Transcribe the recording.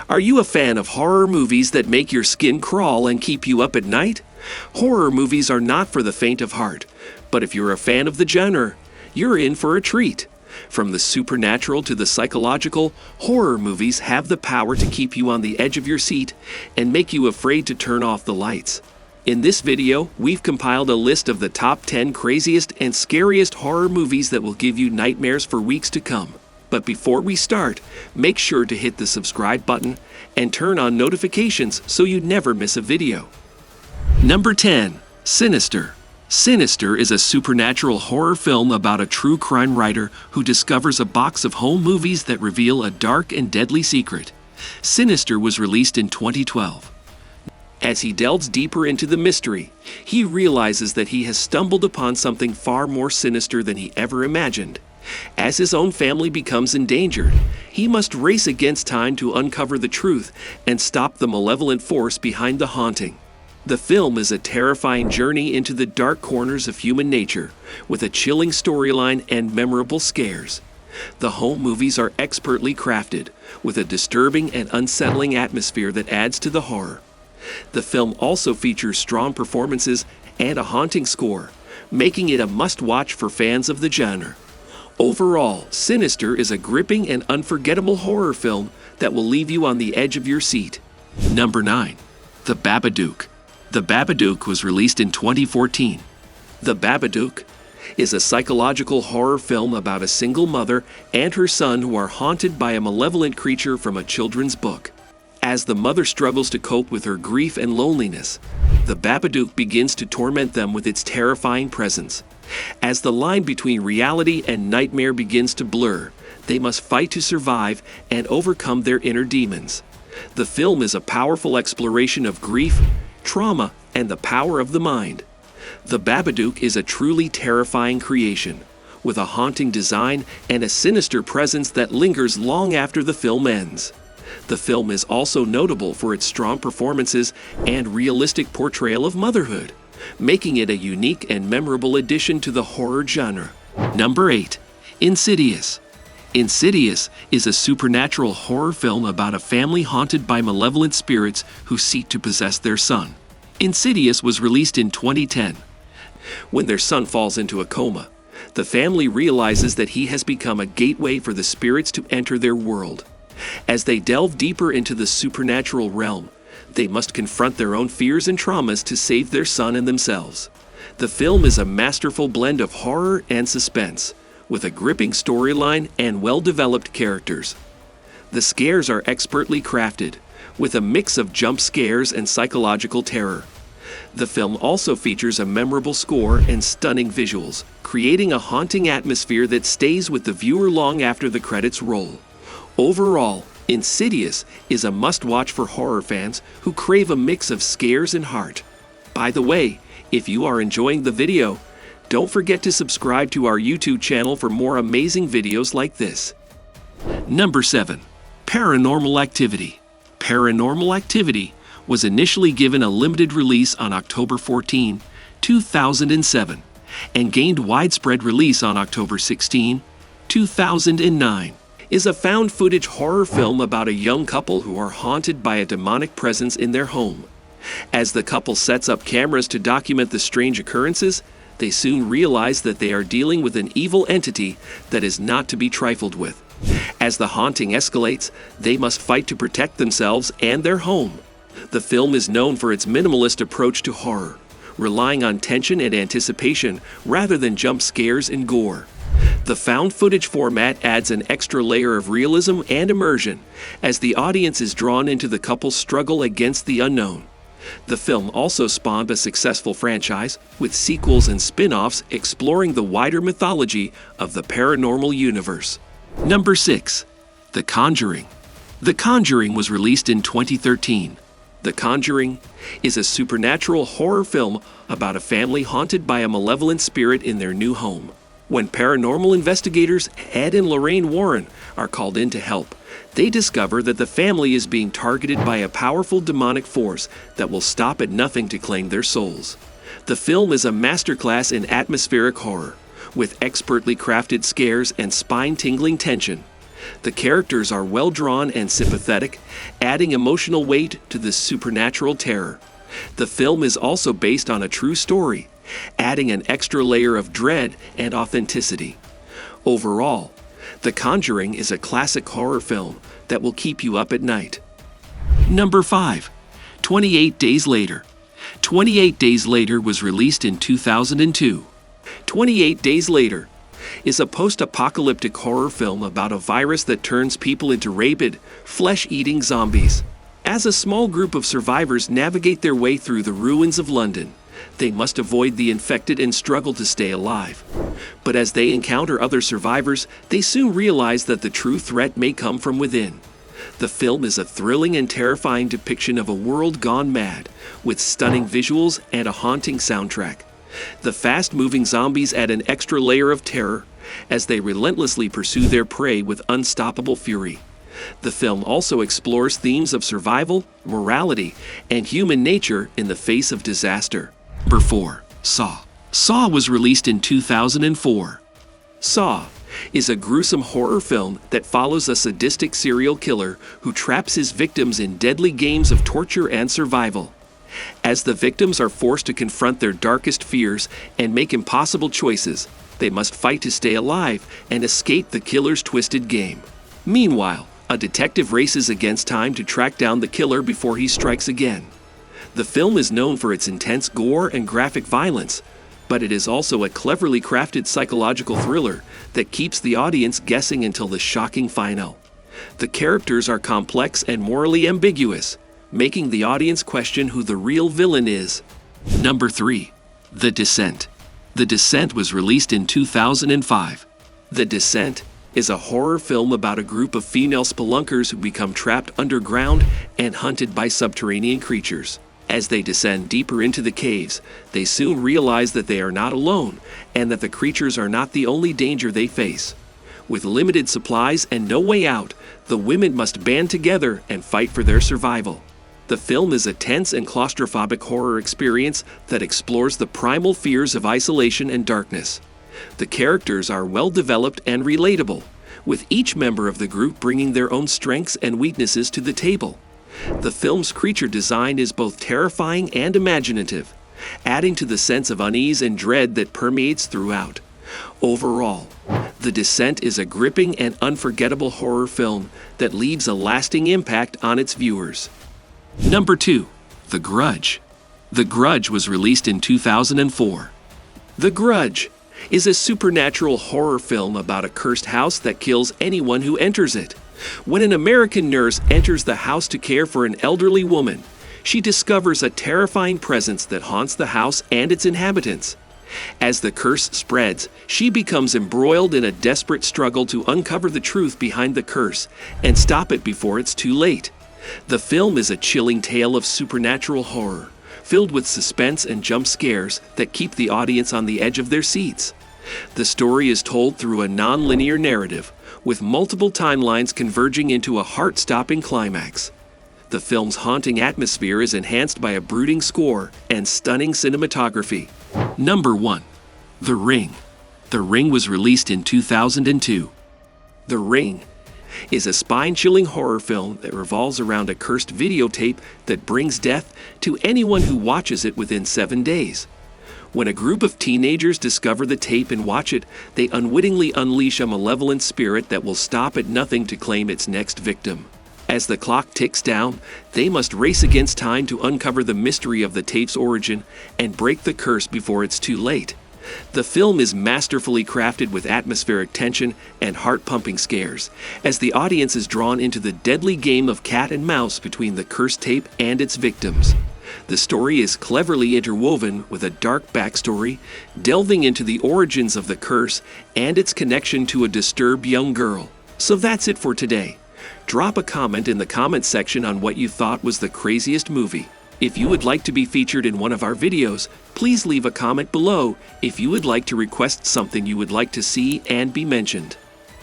Are you a fan of horror movies that make your skin crawl and keep you up at night? Horror movies are not for the faint of heart, but if you're a fan of the genre, you're in for a treat. From the supernatural to the psychological, horror movies have the power to keep you on the edge of your seat and make you afraid to turn off the lights. In this video, we've compiled a list of the top 10 craziest and scariest horror movies that will give you nightmares for weeks to come. But before we start, make sure to hit the subscribe button and turn on notifications so you never miss a video. Number 10. Sinister. Sinister is a supernatural horror film about a true crime writer who discovers a box of home movies that reveal a dark and deadly secret. Sinister was released in 2012. As he delves deeper into the mystery, he realizes that he has stumbled upon something far more sinister than he ever imagined. As his own family becomes endangered, he must race against time to uncover the truth and stop the malevolent force behind the haunting. The film is a terrifying journey into the dark corners of human nature, with a chilling storyline and memorable scares. The home movies are expertly crafted, with a disturbing and unsettling atmosphere that adds to the horror. The film also features strong performances and a haunting score, making it a must-watch for fans of the genre. Overall, Sinister is a gripping and unforgettable horror film that will leave you on the edge of your seat. Number 9. The Babadook. The Babadook was released in 2014. The Babadook is a psychological horror film about a single mother and her son who are haunted by a malevolent creature from a children's book. As the mother struggles to cope with her grief and loneliness, the Babadook begins to torment them with its terrifying presence. As the line between reality and nightmare begins to blur, they must fight to survive and overcome their inner demons. The film is a powerful exploration of grief, trauma, and the power of the mind. The Babadook is a truly terrifying creation, with a haunting design and a sinister presence that lingers long after the film ends. The film is also notable for its strong performances and realistic portrayal of motherhood, making it a unique and memorable addition to the horror genre. Number 8. Insidious. Insidious is a supernatural horror film about a family haunted by malevolent spirits who seek to possess their son. Insidious was released in 2010. When their son falls into a coma, the family realizes that he has become a gateway for the spirits to enter their world. As they delve deeper into the supernatural realm, they must confront their own fears and traumas to save their son and themselves. The film is a masterful blend of horror and suspense, with a gripping storyline and well-developed characters. The scares are expertly crafted, with a mix of jump scares and psychological terror. The film also features a memorable score and stunning visuals, creating a haunting atmosphere that stays with the viewer long after the credits roll. Overall, Insidious is a must-watch for horror fans who crave a mix of scares and heart. By the way, if you are enjoying the video, don't forget to subscribe to our YouTube channel for more amazing videos like this. Number 7. Paranormal Activity. Paranormal Activity was initially given a limited release on October 14, 2007, and gained widespread release on October 16, 2009. Is a found-footage horror film about a young couple who are haunted by a demonic presence in their home. As the couple sets up cameras to document the strange occurrences, they soon realize that they are dealing with an evil entity that is not to be trifled with. As the haunting escalates, they must fight to protect themselves and their home. The film is known for its minimalist approach to horror, relying on tension and anticipation rather than jump scares and gore. The found-footage format adds an extra layer of realism and immersion as the audience is drawn into the couple's struggle against the unknown. The film also spawned a successful franchise, with sequels and spin-offs exploring the wider mythology of the paranormal universe. Number 6. The Conjuring. The Conjuring was released in 2013. The Conjuring is a supernatural horror film about a family haunted by a malevolent spirit in their new home. When paranormal investigators Ed and Lorraine Warren are called in to help, they discover that the family is being targeted by a powerful demonic force that will stop at nothing to claim their souls. The film is a masterclass in atmospheric horror, with expertly crafted scares and spine-tingling tension. The characters are well drawn and sympathetic, adding emotional weight to this supernatural terror. The film is also based on a true story, adding an extra layer of dread and authenticity. Overall, The Conjuring is a classic horror film that will keep you up at night. Number 5. 28 Days Later. 28 Days Later was released in 2002. 28 Days Later is a post-apocalyptic horror film about a virus that turns people into rabid, flesh-eating zombies. As a small group of survivors navigate their way through the ruins of London, they must avoid the infected and struggle to stay alive. But as they encounter other survivors, they soon realize that the true threat may come from within. The film is a thrilling and terrifying depiction of a world gone mad, with stunning visuals and a haunting soundtrack. The fast-moving zombies add an extra layer of terror as they relentlessly pursue their prey with unstoppable fury. The film also explores themes of survival, morality, and human nature in the face of disaster. Number 4. Saw. Saw was released in 2004. Saw is a gruesome horror film that follows a sadistic serial killer who traps his victims in deadly games of torture and survival. As the victims are forced to confront their darkest fears and make impossible choices, they must fight to stay alive and escape the killer's twisted game. Meanwhile, a detective races against time to track down the killer before he strikes again. The film is known for its intense gore and graphic violence, but it is also a cleverly crafted psychological thriller that keeps the audience guessing until the shocking final. The characters are complex and morally ambiguous, making the audience question who the real villain is. Number 3. The Descent. The Descent was released in 2005. The Descent is a horror film about a group of female spelunkers who become trapped underground and hunted by subterranean creatures. As they descend deeper into the caves, they soon realize that they are not alone and that the creatures are not the only danger they face. With limited supplies and no way out, the women must band together and fight for their survival. The film is a tense and claustrophobic horror experience that explores the primal fears of isolation and darkness. The characters are well developed and relatable, with each member of the group bringing their own strengths and weaknesses to the table. The film's creature design is both terrifying and imaginative, adding to the sense of unease and dread that permeates throughout. Overall, The Descent is a gripping and unforgettable horror film that leaves a lasting impact on its viewers. Number 2. The Grudge. The Grudge was released in 2004. The Grudge is a supernatural horror film about a cursed house that kills anyone who enters it. When an American nurse enters the house to care for an elderly woman, she discovers a terrifying presence that haunts the house and its inhabitants. As the curse spreads, she becomes embroiled in a desperate struggle to uncover the truth behind the curse and stop it before it's too late. The film is a chilling tale of supernatural horror, filled with suspense and jump scares that keep the audience on the edge of their seats. The story is told through a non-linear narrative, with multiple timelines converging into a heart-stopping climax. The film's haunting atmosphere is enhanced by a brooding score and stunning cinematography. Number 1. The Ring. The Ring was released in 2002. The Ring is a spine-chilling horror film that revolves around a cursed videotape that brings death to anyone who watches it within 7 days. When a group of teenagers discover the tape and watch it, they unwittingly unleash a malevolent spirit that will stop at nothing to claim its next victim. As the clock ticks down, they must race against time to uncover the mystery of the tape's origin and break the curse before it's too late. The film is masterfully crafted with atmospheric tension and heart-pumping scares, as the audience is drawn into the deadly game of cat and mouse between the cursed tape and its victims. The story is cleverly interwoven with a dark backstory, delving into the origins of the curse and its connection to a disturbed young girl. So that's it for today. Drop a comment in the comments section on what you thought was the craziest movie. If you would like to be featured in one of our videos, please leave a comment below if you would like to request something you would like to see and be mentioned.